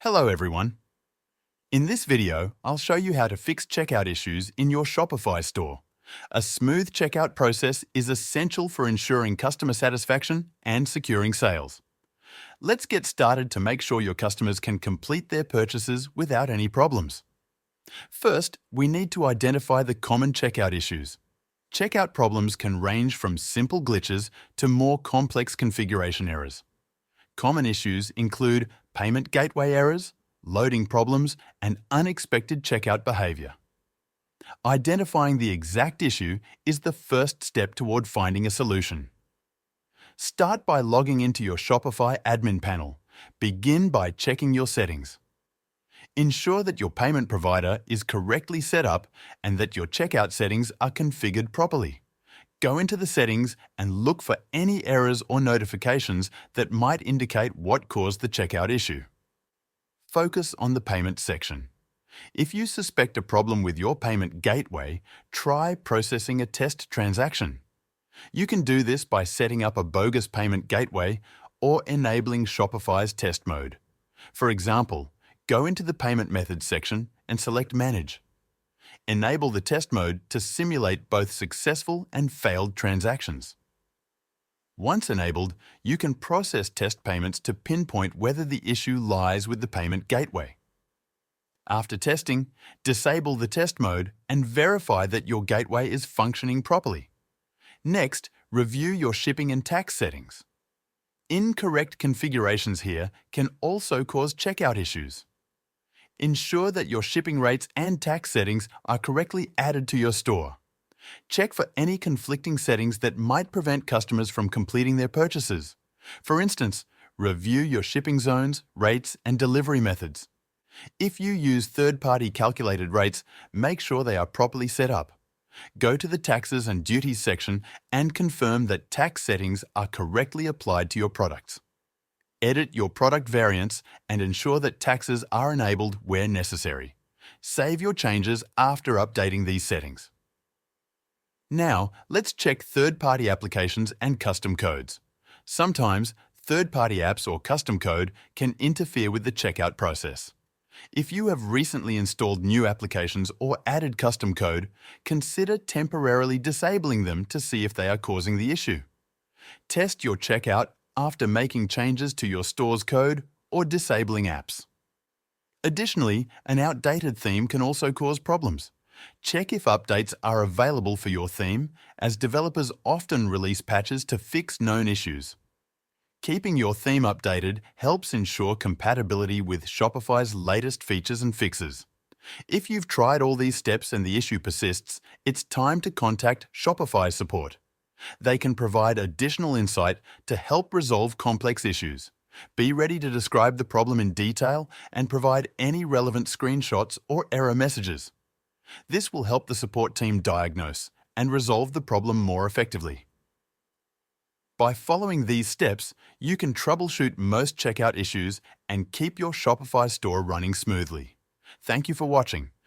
Hello everyone. In this video, I'll show you how to fix checkout issues in your Shopify store. A smooth checkout process is essential for ensuring customer satisfaction and securing sales. Let's get started to make sure your customers can complete their purchases without any problems. First, we need to identify the common checkout issues. Checkout problems can range from simple glitches to more complex configuration errors. Common issues include payment gateway errors, loading problems, and unexpected checkout behavior. Identifying the exact issue is the first step toward finding a solution. Start by logging into your Shopify admin panel. Begin by checking your settings. Ensure that your payment provider is correctly set up and that your checkout settings are configured properly. Go into the settings and look for any errors or notifications that might indicate what caused the checkout issue. Focus on the payment section. If you suspect a problem with your payment gateway, try processing a test transaction. You can do this by setting up a bogus payment gateway or enabling Shopify's test mode. For example, go into the Payment Methods section and select Manage. Enable the test mode to simulate both successful and failed transactions. Once enabled, you can process test payments to pinpoint whether the issue lies with the payment gateway. After testing, disable the test mode and verify that your gateway is functioning properly. Next, review your shipping and tax settings. Incorrect configurations here can also cause checkout issues. Ensure that your shipping rates and tax settings are correctly added to your store. Check for any conflicting settings that might prevent customers from completing their purchases. For instance, review your shipping zones, rates, and delivery methods. If you use third-party calculated rates, make sure they are properly set up. Go to the Taxes and Duties section and confirm that tax settings are correctly applied to your products. Edit your product variants and ensure that taxes are enabled where necessary. Save your changes after updating these settings. Now, let's check third-party applications and custom codes. Sometimes, third-party apps or custom code can interfere with the checkout process. If you have recently installed new applications or added custom code, consider temporarily disabling them to see if they are causing the issue. Test your checkout after making changes to your store's code or disabling apps. Additionally, an outdated theme can also cause problems. Check if updates are available for your theme, as developers often release patches to fix known issues. Keeping your theme updated helps ensure compatibility with Shopify's latest features and fixes. If you've tried all these steps and the issue persists, it's time to contact Shopify support. They can provide additional insight to help resolve complex issues. Be ready to describe the problem in detail and provide any relevant screenshots or error messages. This will help the support team diagnose and resolve the problem more effectively. By following these steps, you can troubleshoot most checkout issues and keep your Shopify store running smoothly. Thank you for watching.